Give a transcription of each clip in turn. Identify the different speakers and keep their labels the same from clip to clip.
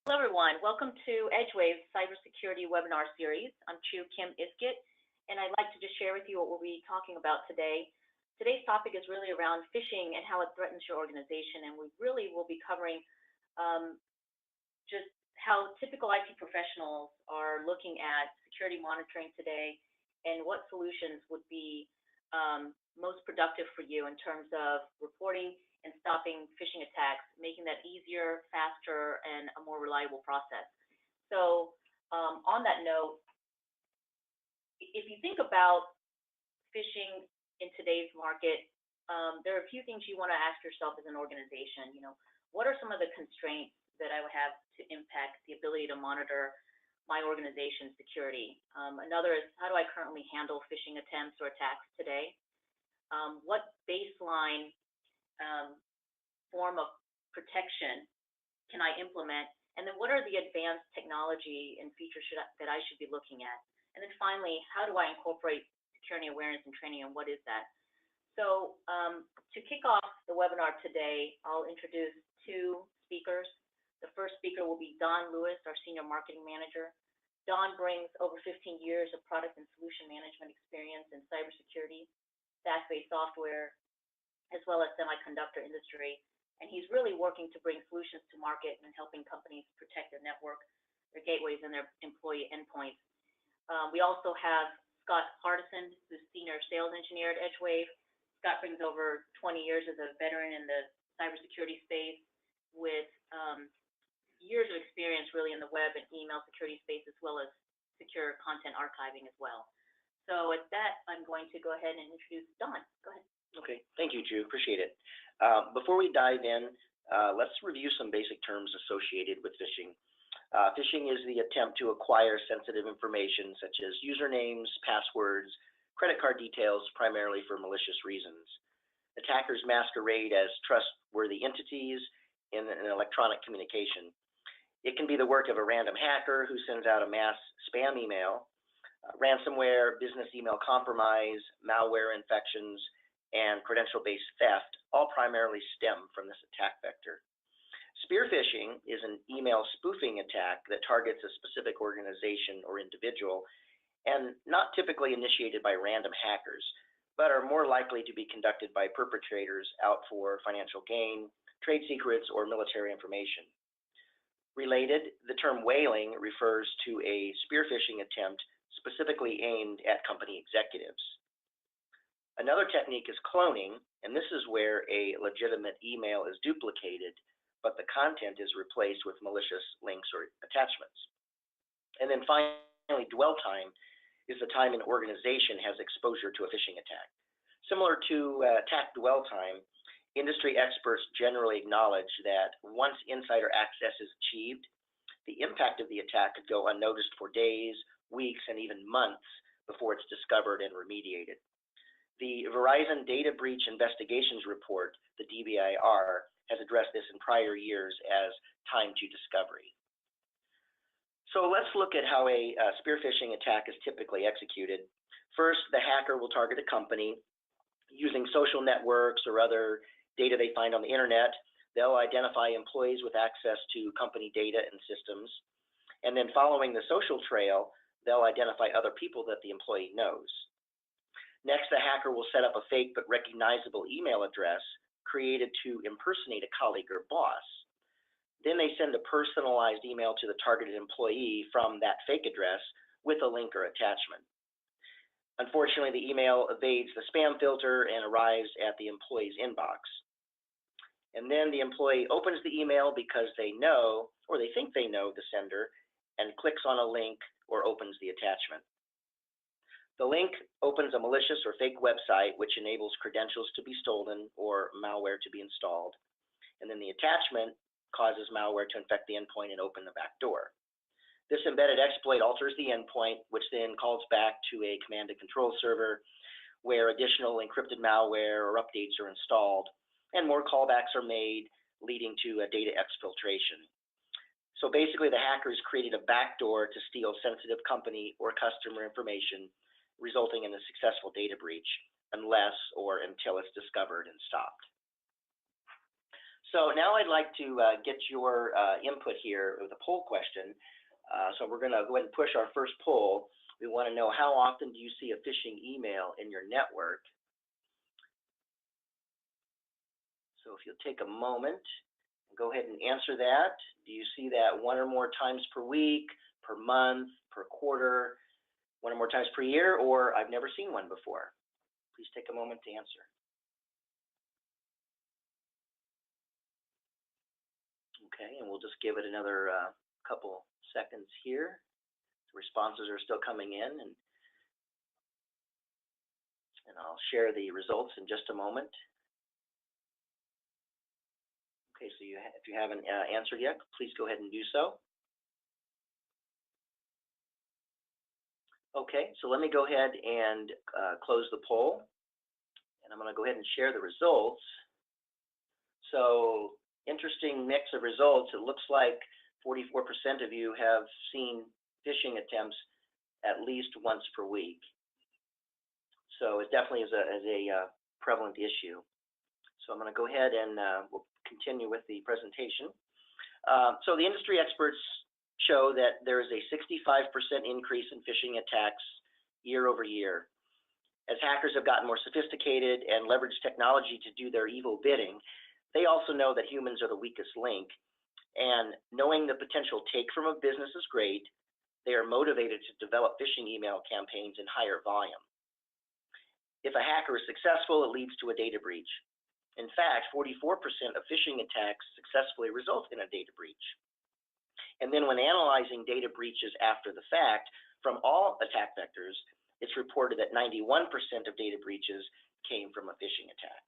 Speaker 1: Hello, everyone. Welcome to EdgeWave Cybersecurity Webinar Series. I'm Kim Iskett, and I'd like to just share with you what we'll be talking about today. Today's topic is really around phishing and how it threatens your organization, and we really will be covering just how typical IT professionals are looking at security monitoring today and what solutions would be most productive for you in terms of reporting and stopping phishing attacks, making that easier, faster, and a more reliable process. So on that note, if you think about phishing in today's market, there are a few things you want to ask yourself as an organization. What are some of the constraints that I would have to impact the ability to monitor my organization's security? Another is, how do I currently handle phishing attempts or attacks today? What baseline form of protection can I implement? And then what are the advanced technology and features that I should be looking at? And then finally, how do I incorporate security awareness and training, and what is that? So to kick off the webinar today, I'll introduce two speakers. The first speaker will be Don Lewis, our Senior Marketing Manager. Don brings over 15 years of product and solution management experience in cybersecurity, SaaS-based software, as well as semiconductor industry. And he's really working to bring solutions to market and helping companies protect their network, their gateways, and their employee endpoints. We also have Scott Hardison, who's Senior Sales Engineer at EdgeWave. Scott brings over 20 years as a veteran in the cybersecurity space with years of experience really in the web and email security space, as well as secure content archiving as well. So with that, I'm going to go ahead and introduce Don. Go ahead.
Speaker 2: Okay, thank you, Drew. Appreciate it. Before we dive in, let's review some basic terms associated with phishing. Phishing is the attempt to acquire sensitive information such as usernames, passwords, credit card details, primarily for malicious reasons. Attackers masquerade as trustworthy entities in an electronic communication. It can be the work of a random hacker who sends out a mass spam email, ransomware, business email compromise, malware infections, and credential-based theft all primarily stem from this attack vector. Spear phishing is an email spoofing attack that targets a specific organization or individual and not typically initiated by random hackers, but are more likely to be conducted by perpetrators out for financial gain, trade secrets, or military information. Related, the term whaling refers to a spear phishing attempt specifically aimed at company executives. Another technique is cloning, and this is where a legitimate email is duplicated, but the content is replaced with malicious links or attachments. And then finally, dwell time is the time an organization has exposure to a phishing attack. Similar to attack dwell time, industry experts generally acknowledge that once insider access is achieved, the impact of the attack could go unnoticed for days, weeks, and even months before it's discovered and remediated. The Verizon Data Breach Investigations Report, the DBIR, has addressed this in prior years as time to discovery. So let's look at how a spear phishing attack is typically executed. First, the hacker will target a company using social networks or other data they find on the internet. They'll identify employees with access to company data and systems. And then following the social trail, they'll identify other people that the employee knows. Next, the hacker will set up a fake but recognizable email address created to impersonate a colleague or boss. Then they send a personalized email to the targeted employee from that fake address with a link or attachment. Unfortunately, the email evades the spam filter and arrives at the employee's inbox. And then the employee opens the email because they know, or they think they know, the sender, and clicks on a link or opens the attachment. The link opens a malicious or fake website, which enables credentials to be stolen or malware to be installed. And then the attachment causes malware to infect the endpoint and open the back door. This embedded exploit alters the endpoint, which then calls back to a command and control server where additional encrypted malware or updates are installed, and more callbacks are made, leading to a data exfiltration. So basically, the hackers created a backdoor to steal sensitive company or customer information, resulting in a successful data breach, unless or until it's discovered and stopped. So now I'd like to get your input here with a poll question. So we're going to go ahead and push our first poll. We want to know, how often do you see a phishing email in your network? So if you'll take a moment and go ahead and answer that. Do you see that one or more times per week, per month, per quarter, one or more times per year, or I've never seen one before? Please take a moment to answer. Okay, and we'll just give it another couple seconds here. The responses are still coming in, and I'll share the results in just a moment. Okay, so if you haven't answered yet, please go ahead and do so. Okay, so let me go ahead and close the poll, and I'm going to go ahead and share the results. So, interesting mix of results. It looks like 44% of you have seen phishing attempts at least once per week. So it definitely is a prevalent issue. So I'm going to go ahead and we'll continue with the presentation. So the industry experts show that there is a 65% increase in phishing attacks year over year. As hackers have gotten more sophisticated and leveraged technology to do their evil bidding, they also know that humans are the weakest link. And knowing the potential take from a business is great, they are motivated to develop phishing email campaigns in higher volume. If a hacker is successful, it leads to a data breach. In fact, 44% of phishing attacks successfully result in a data breach. And then when analyzing data breaches after the fact, from all attack vectors, it's reported that 91% of data breaches came from a phishing attack.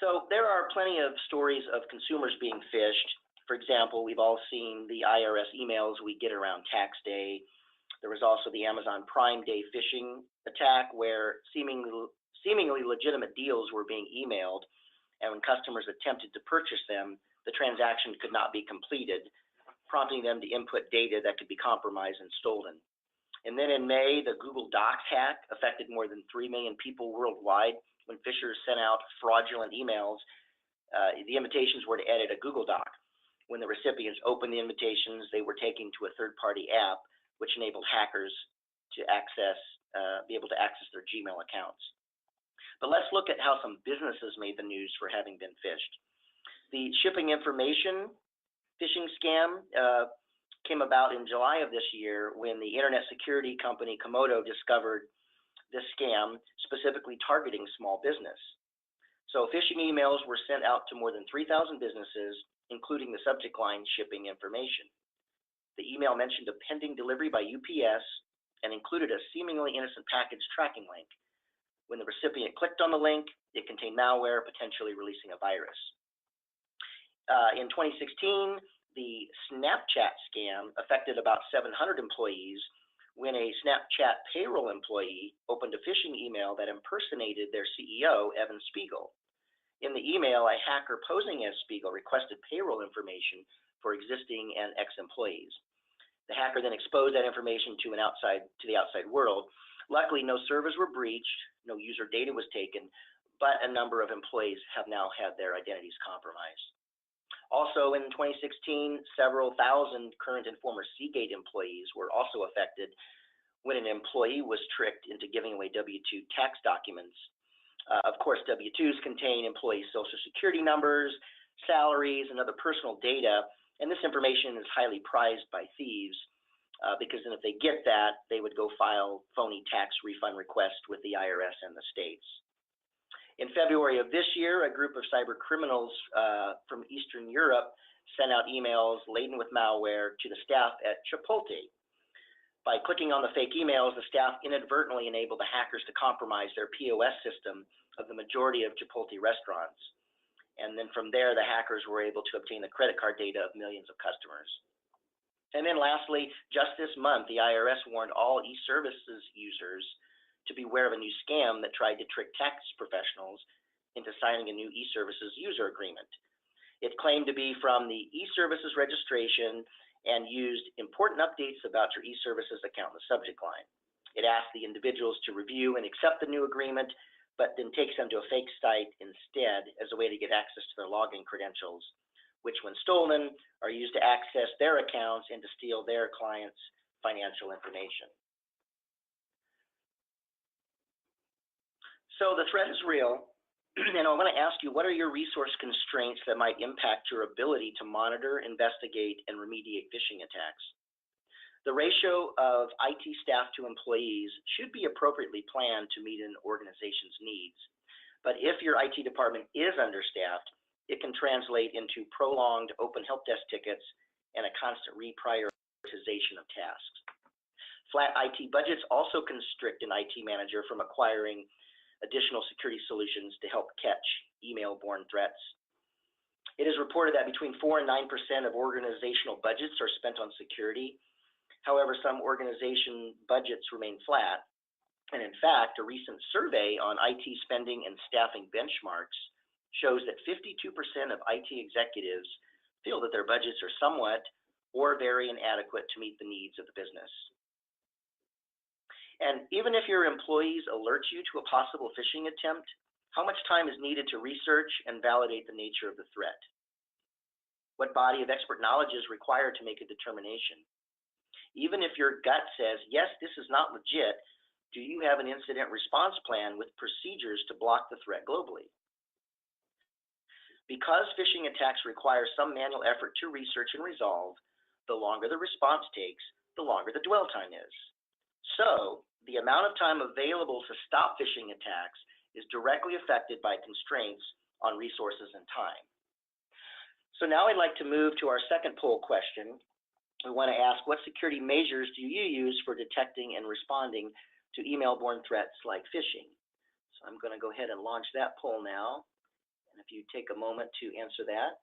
Speaker 2: So there are plenty of stories of consumers being phished. For example, we've all seen the IRS emails we get around tax day. There was also the Amazon Prime Day phishing attack where seemingly legitimate deals were being emailed, and when customers attempted to purchase them, the transaction could not be completed, prompting them to input data that could be compromised and stolen. And then in May, the Google Docs hack affected more than 3 million people worldwide when phishers sent out fraudulent emails. The invitations were to edit a Google Doc. When the recipients opened the invitations, they were taken to a third-party app, which enabled hackers to be able to access their Gmail accounts. But let's look at how some businesses made the news for having been phished. The shipping information phishing scam came about in July of this year when the internet security company Komodo discovered this scam, specifically targeting small business. So phishing emails were sent out to more than 3,000 businesses, including the subject line shipping information. The email mentioned a pending delivery by UPS and included a seemingly innocent package tracking link. When the recipient clicked on the link, it contained malware, potentially releasing a virus. In 2016, the Snapchat scam affected about 700 employees when a Snapchat payroll employee opened a phishing email that impersonated their CEO, Evan Spiegel. In the email, a hacker posing as Spiegel requested payroll information for existing and ex-employees. The hacker then exposed that information to the outside world. Luckily, no servers were breached, no user data was taken, but a number of employees have now had their identities compromised. Also in 2016, several thousand current and former Seagate employees were also affected when an employee was tricked into giving away W-2 tax documents. Of course, W-2s contain employees' social security numbers, salaries, and other personal data, and this information is highly prized by thieves because then if they get that, they would go file phony tax refund requests with the IRS and the states. In February of this year, a group of cyber criminals from Eastern Europe sent out emails laden with malware to the staff at Chipotle. By clicking on the fake emails, the staff inadvertently enabled the hackers to compromise their POS system of the majority of Chipotle restaurants. And then from there, the hackers were able to obtain the credit card data of millions of customers. And then lastly, just this month, the IRS warned all e-services users to beware of a new scam that tried to trick tax professionals into signing a new e-services user agreement. It claimed to be from the e-services registration and used important updates about your e-services account in the subject line. It asked the individuals to review and accept the new agreement, but then takes them to a fake site instead as a way to get access to their login credentials, which when stolen are used to access their accounts and to steal their clients' financial information. So the threat is real, and I want to ask you, what are your resource constraints that might impact your ability to monitor, investigate, and remediate phishing attacks? The ratio of IT staff to employees should be appropriately planned to meet an organization's needs. But if your IT department is understaffed, it can translate into prolonged open help desk tickets and a constant reprioritization of tasks. Flat IT budgets also constrict an IT manager from acquiring additional security solutions to help catch email-borne threats. It is reported that between 4 and 9% of organizational budgets are spent on security. However, some organization budgets remain flat. And in fact, a recent survey on IT spending and staffing benchmarks shows that 52% of IT executives feel that their budgets are somewhat or very inadequate to meet the needs of the business. And even if your employees alert you to a possible phishing attempt, how much time is needed to research and validate the nature of the threat? What body of expert knowledge is required to make a determination? Even if your gut says, yes, this is not legit, do you have an incident response plan with procedures to block the threat globally? Because phishing attacks require some manual effort to research and resolve, the longer the response takes, the longer the dwell time is. So, the amount of time available to stop phishing attacks is directly affected by constraints on resources and time. So now I'd like to move to our second poll question. We want to ask, what security measures do you use for detecting and responding to email-borne threats like phishing? So I'm going to go ahead and launch that poll now. And if you take a moment to answer that.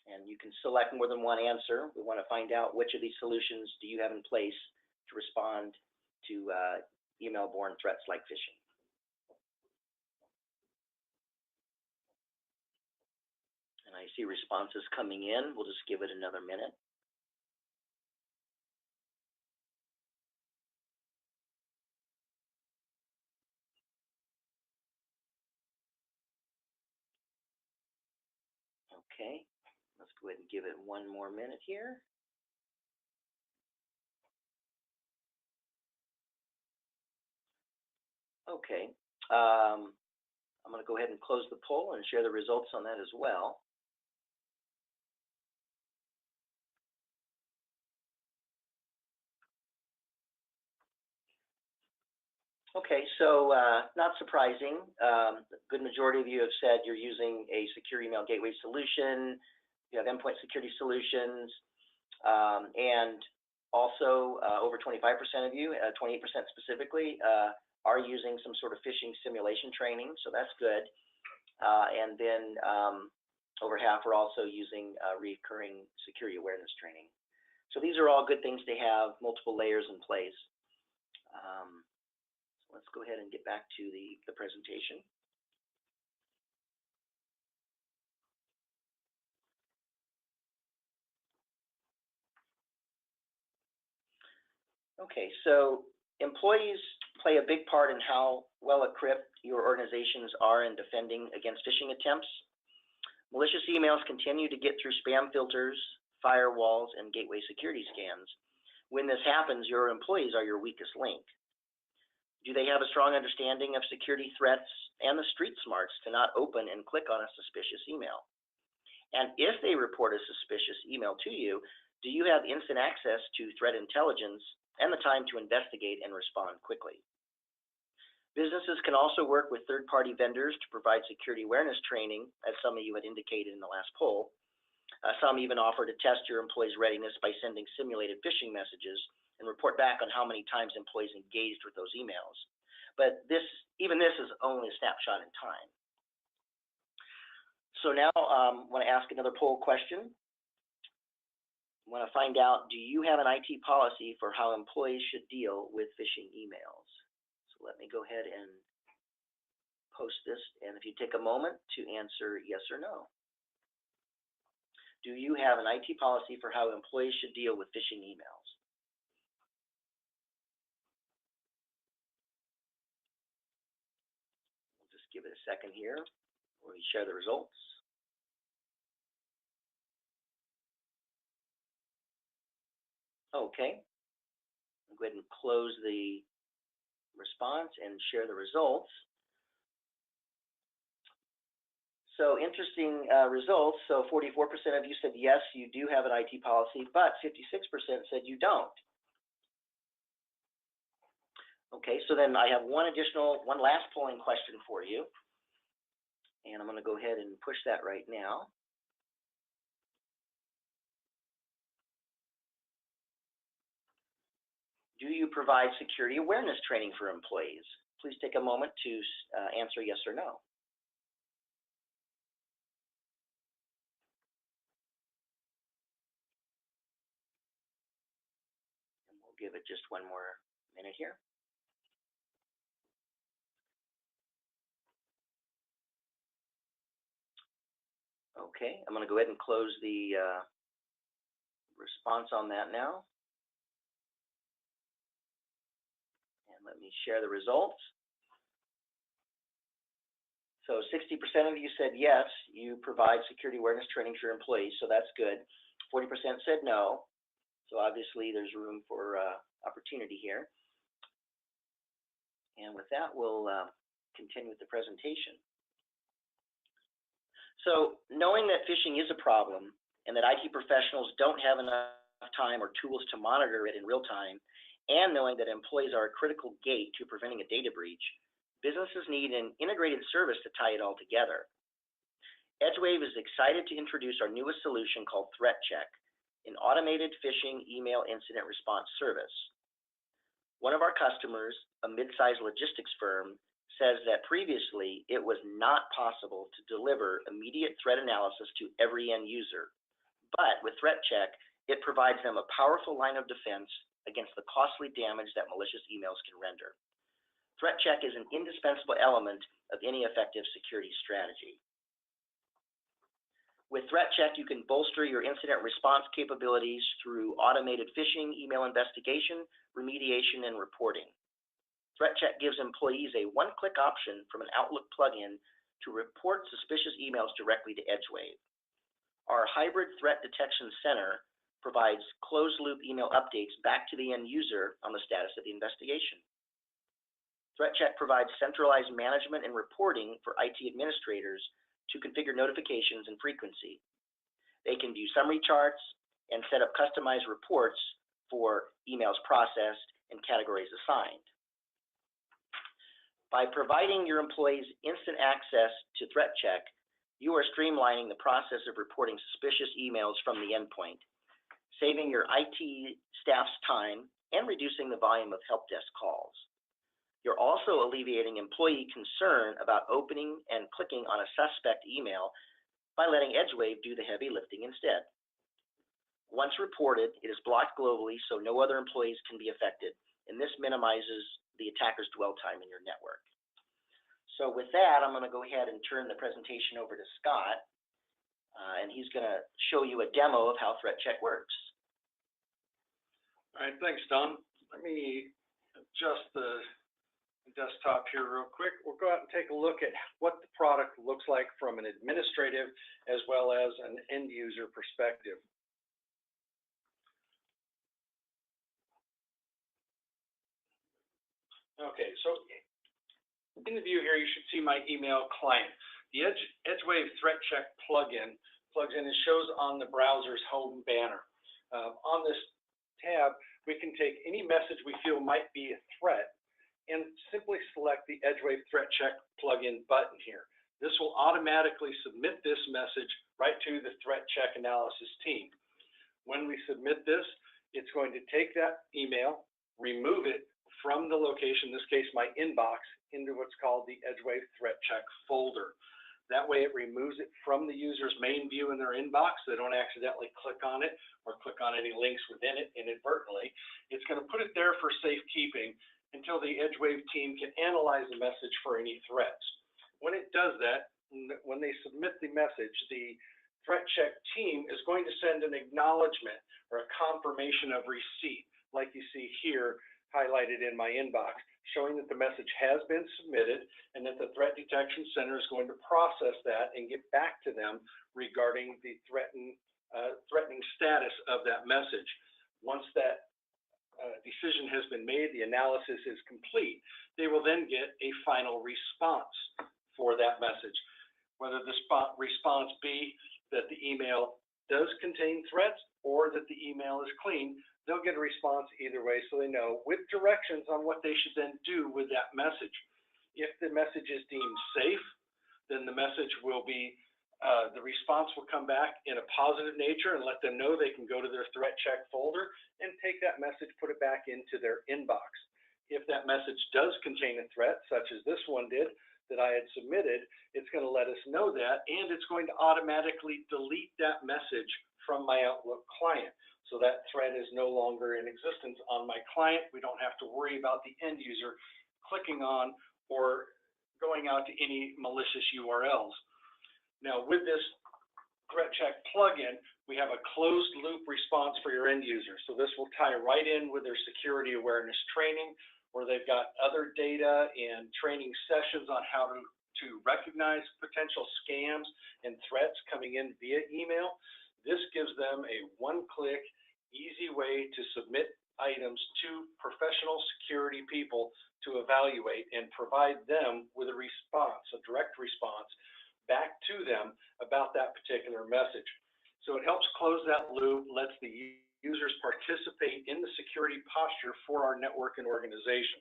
Speaker 2: And you can select more than one answer. We want to find out which of these solutions do you have in place to respond to email-borne threats like phishing. And I see responses coming in. We'll just give it another minute. Okay, let's go ahead and give it one more minute here. Okay, I'm going to go ahead and close the poll and share the results on that as well. Okay, so not surprising, a good majority of you have said you're using a secure email gateway solution, you have endpoint security solutions, and also over 25% of you, 28% specifically, are using some sort of phishing simulation training, so that's good. And then over half are also using recurring security awareness training. So these are all good things to have, multiple layers in place. So let's go ahead and get back to the presentation. Okay, so employees play a big part in how well equipped your organizations are in defending against phishing attempts. Malicious emails continue to get through spam filters, firewalls, and gateway security scans. When this happens, your employees are your weakest link. Do they have a strong understanding of security threats and the street smarts to not open and click on a suspicious email? And if they report a suspicious email to you, do you have instant access to threat intelligence and the time to investigate and respond quickly? Businesses can also work with third-party vendors to provide security awareness training, as some of you had indicated in the last poll. Some even offer to test your employees' readiness by sending simulated phishing messages and report back on how many times employees engaged with those emails. But even this is only a snapshot in time. So now I want to ask another poll question. I want to find out, do you have an IT policy for how employees should deal with phishing emails? So let me go ahead and post this, and if you take a moment to answer yes or no. Do you have an IT policy for how employees should deal with phishing emails? second here where we share the results. Okay. I'll go ahead and close the response and share the results. So interesting results. So 44% of you said yes, you do have an IT policy, but 56% said you don't. Okay, so then I have one last polling question for you. And I'm going to go ahead and push that right now. Do you provide security awareness training for employees? Please take a moment to answer yes or no. And we'll give it just one more minute here. Okay, I'm going to go ahead and close the response on that now. And let me share the results. So 60% of you said yes, you provide security awareness training for your employees, so that's good. 40% said no, so obviously there's room for opportunity here. And with that, we'll continue with the presentation. So knowing that phishing is a problem and that IT professionals don't have enough time or tools to monitor it in real time, and knowing that employees are a critical gate to preventing a data breach, businesses need an integrated service to tie it all together. EdgeWave is excited to introduce our newest solution called ThreatCheck, an automated phishing email incident response service. One of our customers, a mid-sized logistics firm, says that previously it was not possible to deliver immediate threat analysis to every end user. But with ThreatCheck, it provides them a powerful line of defense against the costly damage that malicious emails can render. ThreatCheck is an indispensable element of any effective security strategy. With ThreatCheck, you can bolster your incident response capabilities through automated phishing, email investigation, remediation, and reporting. ThreatCheck gives employees a one-click option from an Outlook plugin to report suspicious emails directly to EdgeWave. Our hybrid threat detection center provides closed-loop email updates back to the end user on the status of the investigation. ThreatCheck provides centralized management and reporting for IT administrators to configure notifications and frequency. They can view summary charts and set up customized reports for emails processed and categories assigned. By providing your employees instant access to ThreatCheck, you are streamlining the process of reporting suspicious emails from the endpoint, saving your IT staff's time and reducing the volume of help desk calls. You're also alleviating employee concern about opening and clicking on a suspect email by letting EdgeWave do the heavy lifting instead. Once reported, it is blocked globally so no other employees can be affected, and this minimizes the attacker's dwell time in your network. So with that, I'm going to go ahead and turn the presentation over to Scott, and he's going to show you a demo of how ThreatCheck works.
Speaker 3: All right, thanks, Don. Let me adjust the desktop here real quick. We'll go out and take a look at what the product looks like from an administrative as well as an end user perspective. Okay, so in the view here, you should see my email client. The EdgeWave ThreatCheck plugin plugs in and shows on the browser's home banner. On this tab, we can take any message we feel might be a threat and simply select the EdgeWave ThreatCheck plugin button here. This will automatically submit this message right to the ThreatCheck analysis team. When we submit this, it's going to take that email, remove it from the location, in this case my inbox, into what's called the EdgeWave ThreatCheck folder. That way it removes it from the user's main view in their inbox so they don't accidentally click on it or click on any links within it inadvertently. It's going to put it there for safekeeping until the EdgeWave team can analyze the message for any threats. When it does that, when they submit the message, the ThreatCheck team is going to send an acknowledgement or a confirmation of receipt, like you see here highlighted in my inbox. showing that the message has been submitted and that the Threat Detection Center is going to process that and get back to them regarding the threatening status of that message. Once that decision has been made, the analysis is complete, they will then get a final response for that message. Whether the response be that the email does contain threats or that the email is clean, they'll get a response either way, so they know with directions on what they should then do with that message. If the message is deemed safe, then the message will be, the response will come back in a positive nature and let them know they can go to their threat check folder and take that message, put it back into their inbox. If that message does contain a threat, such as this one did, that I had submitted, it's going to let us know that, and it's going to automatically delete that message from my Outlook client. So that threat is no longer in existence on my client. We don't have to worry about the end user clicking on or going out to any malicious URLs. Now, with this ThreatCheck plugin, we have a closed loop response for your end user. So this will tie right in with their security awareness training, where they've got other data and training sessions on how to recognize potential scams and threats coming in via email. This gives them a one-click, easy way to submit items to professional security people to evaluate and provide them with a response, a direct response back to them about that particular message. So it helps close that loop, lets the users participate in the security posture for our network and organization.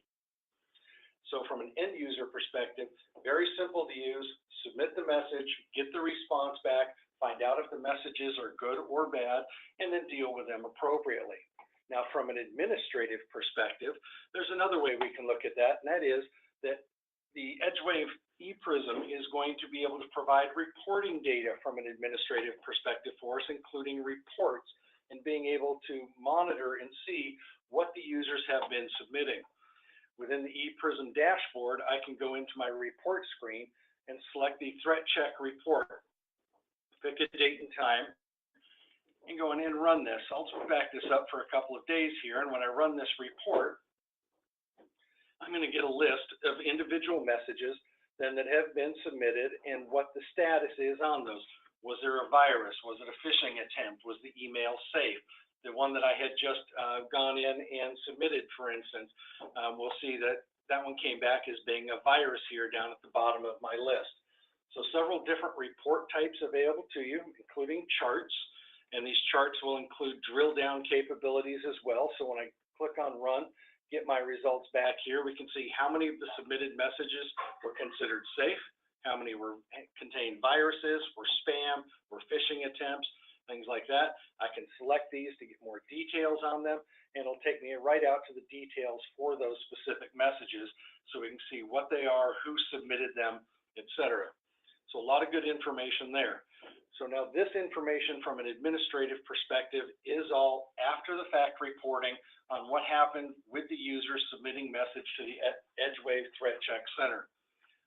Speaker 3: So from an end user perspective, very simple to use, submit the message, get the response back, find out if the messages are good or bad, and then deal with them appropriately. Now, from an administrative perspective, there's another way we can look at that, and that is that the EdgeWave ePrism is going to be able to provide reporting data from an administrative perspective for us, including reports, and being able to monitor and see what the users have been submitting. Within the ePrism dashboard, I can go into my report screen and select the ThreatCheck report. Pick a date and time, and go in and run this. I'll just back this up for a couple of days here, and when I run this report, I'm going to get a list of individual messages then that have been submitted and what the status is on those. Was there a virus? Was it a phishing attempt? Was the email safe? The one that I had just gone in and submitted, for instance, we'll see that that one came back as being a virus here down at the bottom of my list. So several different report types available to you, including charts, and these charts will include drill down capabilities as well. So when I click on run, get my results back here, we can see how many of the submitted messages were considered safe, how many contained viruses, were spam, were phishing attempts, things like that. I can select these to get more details on them, and it'll take me right out to the details for those specific messages so we can see what they are, who submitted them, etc. So a lot of good information there. So now this information from an administrative perspective is all after the fact reporting on what happened with the user submitting message to the EdgeWave ThreatCheck Center.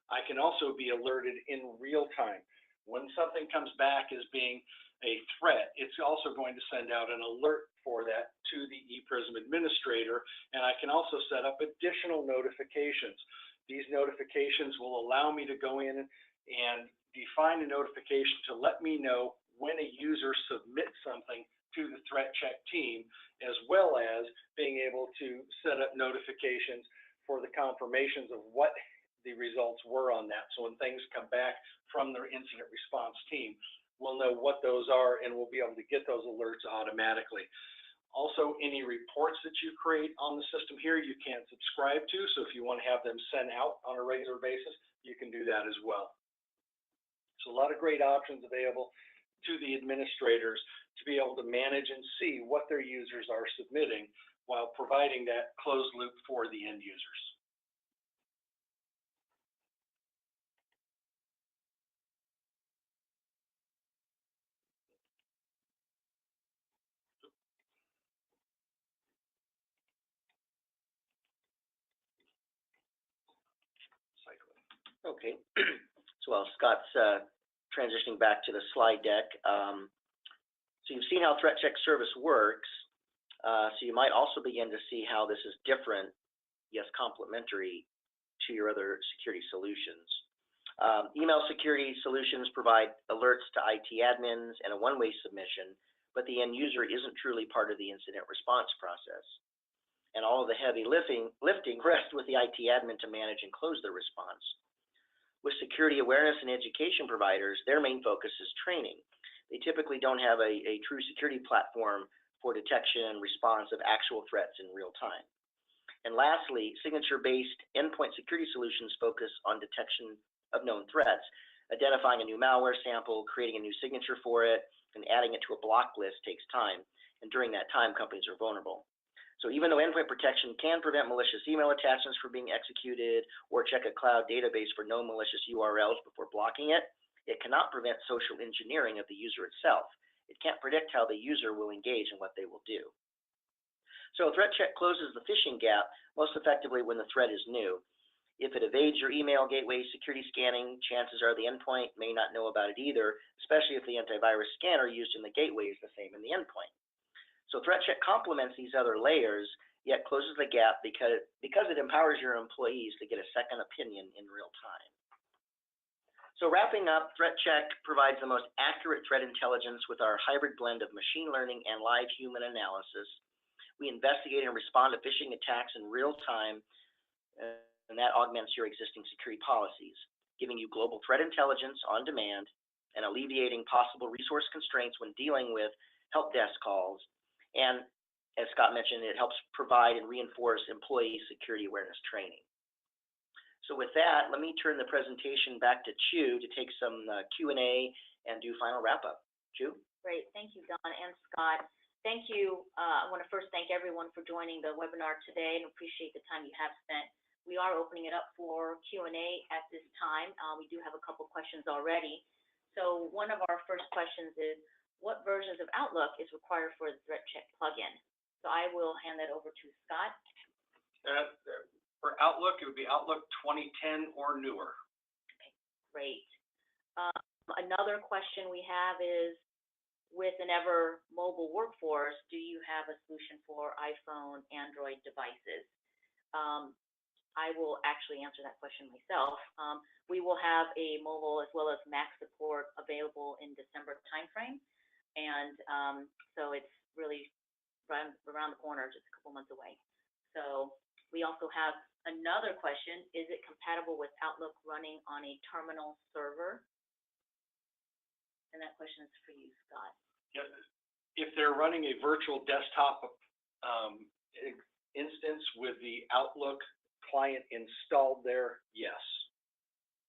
Speaker 3: I can also be alerted in real time. When something comes back as being a threat, it's also going to send out an alert for that to the ePrism administrator, and I can also set up additional notifications. These notifications will allow me to go in and define a notification to let me know when a user submits something to the ThreatCheck team, as well as being able to set up notifications for the confirmations of what the results were on that. So when things come back from their incident response team, we'll know what those are and we'll be able to get those alerts automatically. Also, any reports that you create on the system here, you can subscribe to. So if you want to have them sent out on a regular basis, you can do that as well. So a lot of great options available to the administrators to be able to manage and see what their users are submitting while providing that closed loop for the end users.
Speaker 2: Okay. So while Scott's transitioning back to the slide deck, so you've seen how ThreatCheck service works. So you might also begin to see how this is different yes, complementary to your other security solutions. Email security solutions provide alerts to IT admins and a one-way submission, but the end user isn't truly part of the incident response process. And all of the heavy lifting rests with the IT admin to manage and close the response. With security awareness and education providers, their main focus is training. They typically don't have a true security platform for detection and response of actual threats in real time. And lastly, signature-based endpoint security solutions focus on detection of known threats. Identifying a new malware sample, creating a new signature for it, and adding it to a block list takes time. And during that time, companies are vulnerable. So even though endpoint protection can prevent malicious email attachments from being executed or check a cloud database for known malicious URLs before blocking it, it cannot prevent social engineering of the user itself. It can't predict how the user will engage and what they will do. So ThreatCheck closes the phishing gap most effectively when the threat is new. If it evades your email gateway security scanning, chances are the endpoint may not know about it either, especially if the antivirus scanner used in the gateway is the same in the endpoint. So ThreatCheck complements these other layers, yet closes the gap because it empowers your employees to get a second opinion in real time. So wrapping up, ThreatCheck provides the most accurate threat intelligence with our hybrid blend of machine learning and live human analysis. We investigate and respond to phishing attacks in real time, and that augments your existing security policies, giving you global threat intelligence on demand and alleviating possible resource constraints when dealing with help desk calls. And as Scott mentioned, it helps provide and reinforce employee security awareness training. So with that, let me turn the presentation back to Chu to take some Q&A and do final wrap-up. Chu?
Speaker 1: Great, thank you, Don and Scott. Thank you. I want to first thank everyone for joining the webinar today and appreciate the time you have spent. We are opening it up for Q&A at this time. We do have a couple questions already. So one of our first questions is, what versions of Outlook is required for the ThreatCheck plugin? So I will hand that over to Scott.
Speaker 3: For Outlook, it would be Outlook 2010 or newer.
Speaker 1: Okay, great. Another question we have is, with an ever mobile workforce, do you have a solution for iPhone, Android devices? I will actually answer that question myself. We will have a mobile as well as Mac support available in December timeframe. And so it's really around the corner, just a couple months away. So we also have another question. Is it compatible with Outlook running on a terminal server? And that question is for you, Scott.
Speaker 3: Yeah, if they're running a virtual desktop instance with the Outlook client installed there, yes.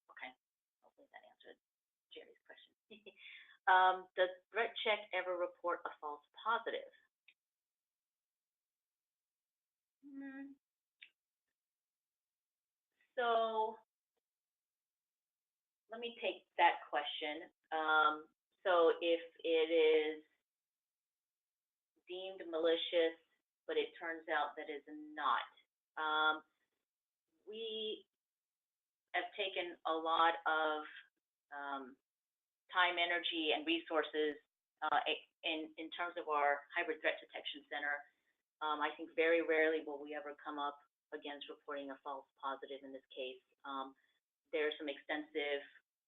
Speaker 1: Okay, hopefully that answered Jerry's question. Does ThreatCheck ever report a false positive? So let me take that question. So if it is deemed malicious, but it turns out that it's not, we have taken a lot of time, energy, and resources in terms of our hybrid threat detection center. I think very rarely will we ever come up against reporting a false positive in this case. There's some extensive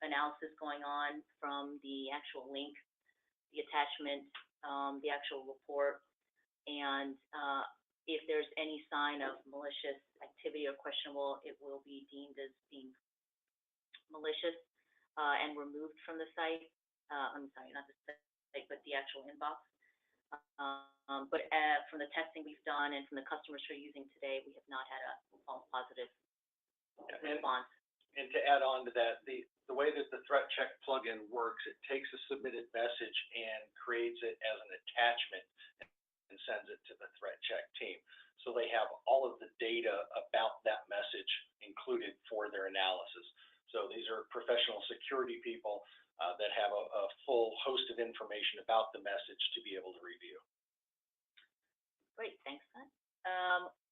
Speaker 1: analysis going on from the actual link, the attachment, the actual report, and if there's any sign of malicious activity or questionable, it will be deemed as being malicious and removed from the site. I'm sorry, not the site, but the actual inbox. But from the testing we've done and from the customers who are using today, we have not had a false positive response.
Speaker 3: And to add on to that, the way that the ThreatCheck plugin works, it takes a submitted message and creates it as an attachment and sends it to the ThreatCheck team. So they have all of the data about that message included for their analysis. So these are professional security people that have a full host of information about the message to be able to review.
Speaker 1: Great, thanks, Scott.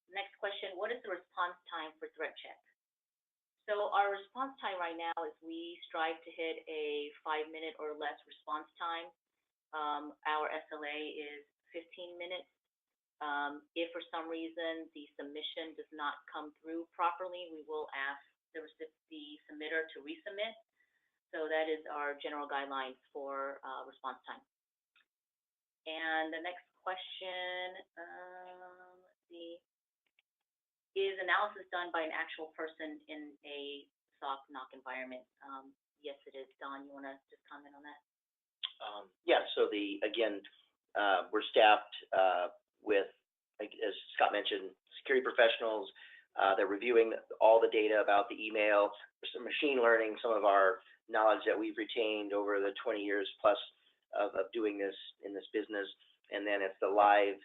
Speaker 1: Next question, what is the response time for ThreatCheck? So our response time right now is we strive to hit a 5-minute or less response time. Our SLA is 15 minutes. If for some reason the submission does not come through properly, we will ask the submitter to resubmit. So that is our general guidelines for response time. And the next question, let's see, is analysis done by an actual person in a SOC NOC environment? Yes, it is. Don, you want to just comment on that?
Speaker 2: Yeah, so again, we're staffed with, as Scott mentioned, security professionals. They're reviewing all the data about the email. There's some machine learning, some of our knowledge that we've retained over the 20 years plus of doing this in this business. And then it's the live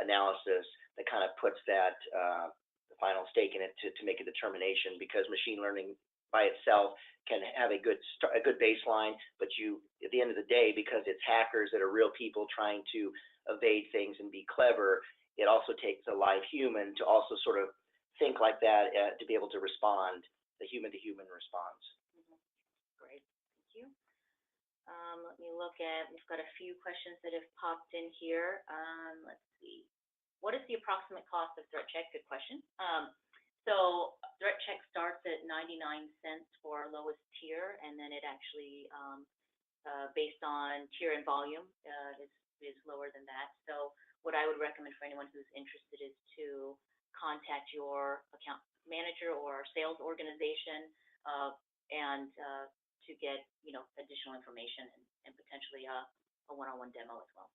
Speaker 2: analysis that kind of puts that the final stake in it to make a determination, because machine learning by itself can have a good baseline, but at the end of the day, because it's hackers that are real people trying to evade things and be clever, it also takes a live human to also sort of think like that to be able to respond, the human-to-human response.
Speaker 1: Great, thank you. Let me look at, we've got a few questions that have popped in here. Let's see. What is the approximate cost of ThreatCheck? Good question. So ThreatCheck starts at 99 cents for our lowest tier, and then it actually, based on tier and volume, is lower than that. So what I would recommend for anyone who's interested is to contact your account manager or sales organization and to get additional information and potentially a one-on-one demo as well.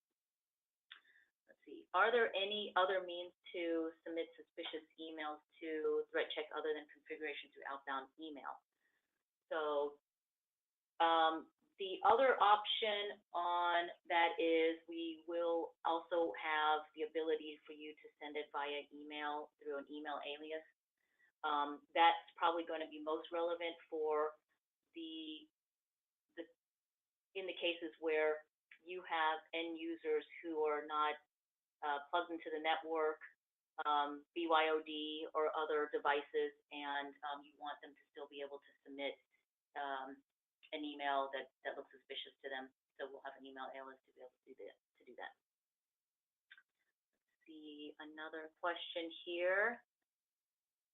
Speaker 1: Let's see. Are there any other means to submit suspicious emails to ThreatCheck other than configuration through outbound email? So the other option on that is we will also have the ability for you to send it via email through an email alias. That's probably going to be most relevant for in the cases where you have end users who are not plugged into the network, BYOD or other devices, and you want them to still be able to submit an email that looks suspicious to them. So we'll have an email alias to be able to do that. Let's see, another question here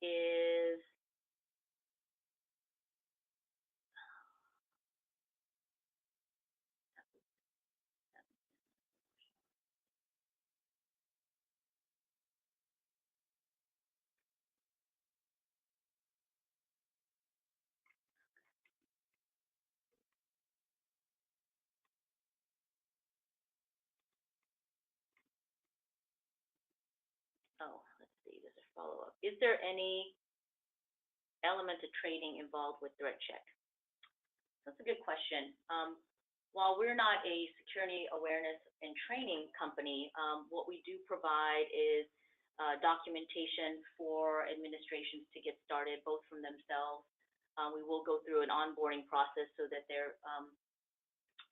Speaker 1: is, let's see, there's a follow-up. Is there any element of trading involved with ThreatCheck? That's a good question. While we're not a security awareness and training company, what we do provide is documentation for administrations to get started, both from themselves. We will go through an onboarding process so that they're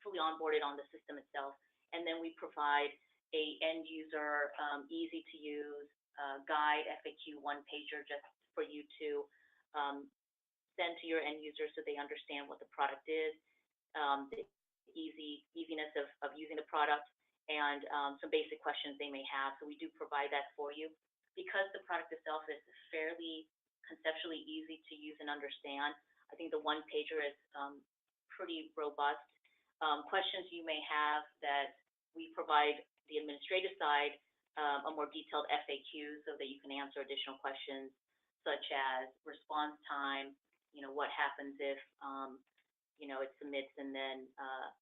Speaker 1: fully onboarded on the system itself. And then we provide a end user, easy to use guide FAQ one-pager just for you to send to your end user so they understand what the product is, the easiness of using the product, and some basic questions they may have. So we do provide that for you. Because the product itself is fairly conceptually easy to use and understand, I think the one-pager is pretty robust. Questions you may have that we provide the administrative side a more detailed FAQ so that you can answer additional questions such as response time, what happens if it submits, and then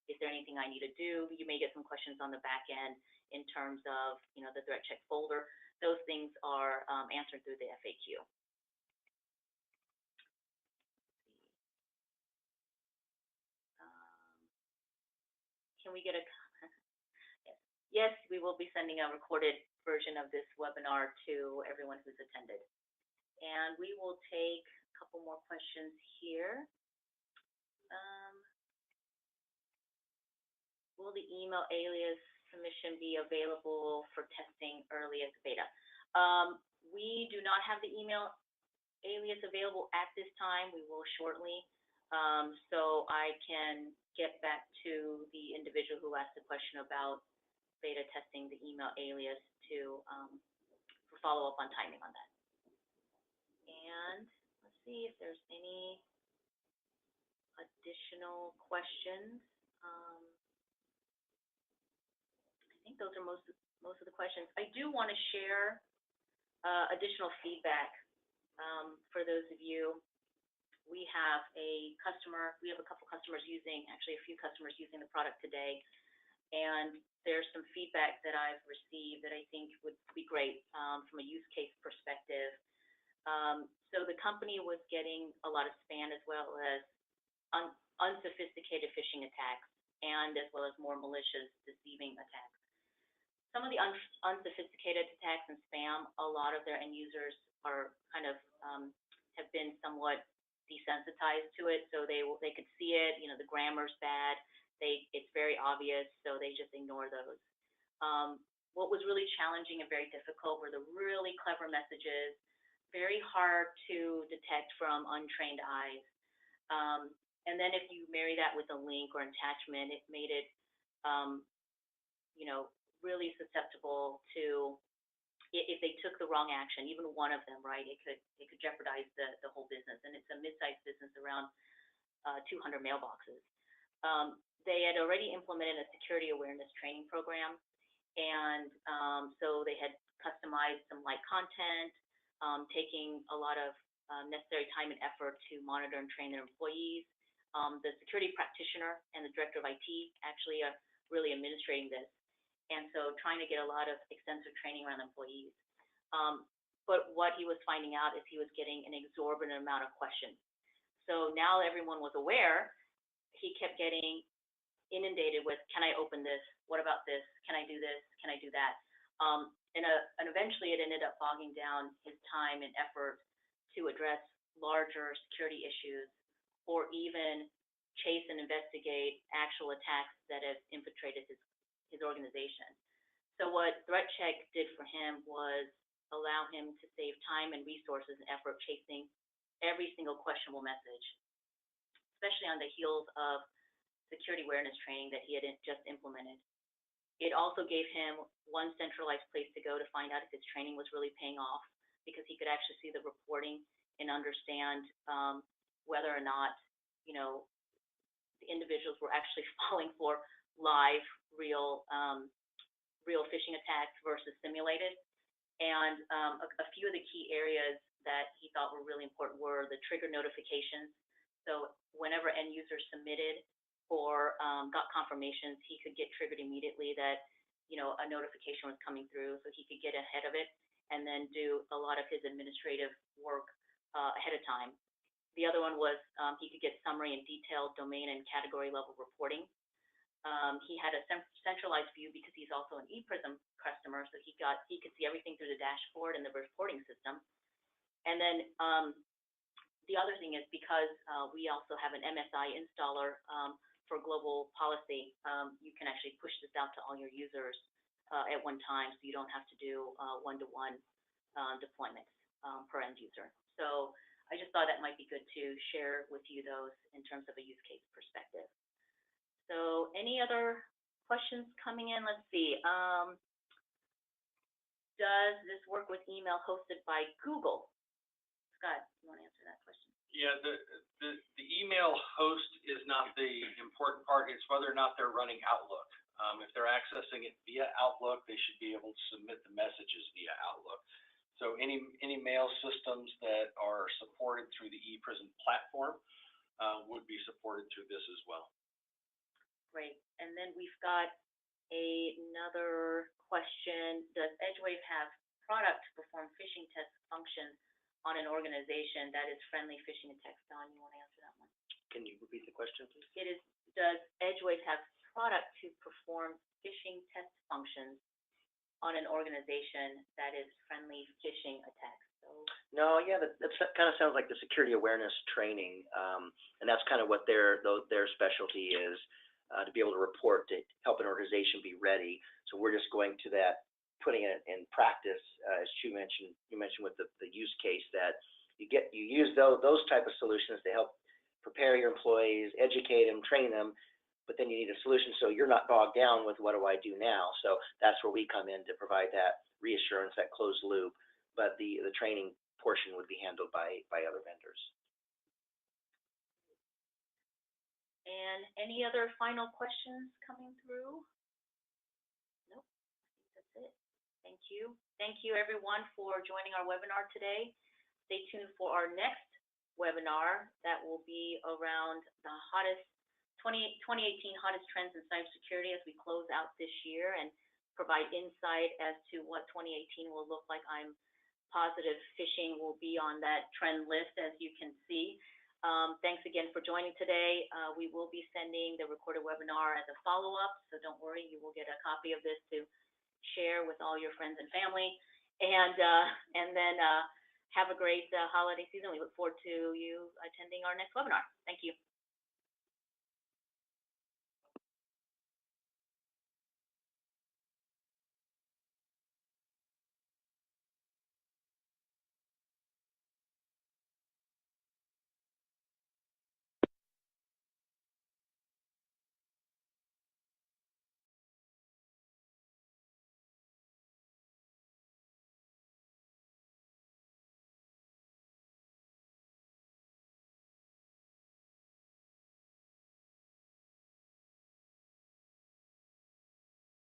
Speaker 1: is there anything I need to do? You may get some questions on the back end in terms of the ThreatCheck folder. Those things are answered through the FAQ. Can we get a yes, we will be sending a recorded version of this webinar to everyone who's attended. And we will take a couple more questions here. Will the email alias submission be available for testing early as beta? We do not have the email alias available at this time. We will shortly. So I can get back to the individual who asked the question about beta testing the email alias for follow-up on timing on that. And let's see if there's any additional questions. I think those are most of the questions. I do want to share additional feedback for those of you. We have a couple customers using, actually a few customers using the product today, and there's some feedback that I've received that I think would be great from a use case perspective. So the company was getting a lot of spam as well as unsophisticated phishing attacks, and as well as more malicious, deceiving attacks. Some of the unsophisticated attacks and spam, a lot of their end users are kind of have been somewhat desensitized to it, so they could see it. You know, the grammar's bad. It's very obvious, so they just ignore those. What was really challenging and very difficult were the really clever messages, very hard to detect from untrained eyes. And then if you marry that with a link or attachment, it made it, you know, really susceptible to, if they took the wrong action, even one of them, right, it could jeopardize the whole business. And it's a mid-sized business around 200 mailboxes. They had already implemented a security awareness training program, and so they had customized some light content, taking a lot of necessary time and effort to monitor and train their employees. The security practitioner and the director of IT actually are really administrating this, and so trying to get a lot of extensive training around employees. But what he was finding out is he was getting an exorbitant amount of questions. So now everyone was aware, he kept getting inundated with, can I open this? What about this? Can I do this? Can I do that? And eventually it ended up bogging down his time and effort to address larger security issues, or even chase and investigate actual attacks that have infiltrated his organization. So what ThreatCheck did for him was allow him to save time and resources and effort chasing every single questionable message, especially on the heels of security awareness training that he had just implemented. It also gave him one centralized place to go to find out if his training was really paying off, because he could actually see the reporting and understand whether or not, you know, the individuals were actually falling for live, real phishing attacks versus simulated. And a few of the key areas that he thought were really important were the trigger notifications. So whenever end users submitted or got confirmations, he could get triggered immediately that, you know, a notification was coming through, so he could get ahead of it and then do a lot of his administrative work ahead of time. The other one was he could get summary and detailed domain and category level reporting. He had a centralized view because he's also an ePrism customer, so he could see everything through the dashboard and the reporting system. And then the other thing is, because we also have an MSI installer for global policy, you can actually push this out to all your users at one time, so you don't have to do one-to-one deployments per end user. So I just thought that might be good to share with you those in terms of a use case perspective. So any other questions coming in? Let's see. Does this work with email hosted by Google? Scott, you want to answer that question?
Speaker 3: Yeah, the email host is not the important part. It's whether or not they're running Outlook. If they're accessing it via Outlook, they should be able to submit the messages via Outlook. So any mail systems that are supported through the ePrism platform would be supported through this as well.
Speaker 1: Great. And then we've got another question. Does EdgeWave have product to perform phishing test functions on an organization that is friendly phishing attacks? Don, you want to answer that one?
Speaker 2: Can you repeat the question, please?
Speaker 1: It is, does EdgeWave have product to perform phishing test functions on an organization that is friendly phishing attacks? So,
Speaker 2: no, yeah, that kind of sounds like the security awareness training, and that's kind of what their specialty is, to be able to report, to help an organization be ready. So we're just going to that, putting it in practice, as you mentioned with the use case, that you use those type of solutions to help prepare your employees, educate them, train them, but then you need a solution so you're not bogged down with what do I do now. So that's where we come in to provide that reassurance, that closed loop, but the training portion would be handled by other vendors.
Speaker 1: And any other final questions coming through? Nope, I think that's it. Thank you. Thank you everyone for joining our webinar today. Stay tuned for our next webinar that will be around the 2018 hottest trends in cybersecurity as we close out this year and provide insight as to what 2018 will look like. I'm positive phishing will be on that trend list, as you can see. Thanks again for joining today. We will be sending the recorded webinar as a follow-up, so don't worry, you will get a copy of this to share with all your friends and family. And then have a great holiday season. We look forward to you attending our next webinar. Thank you.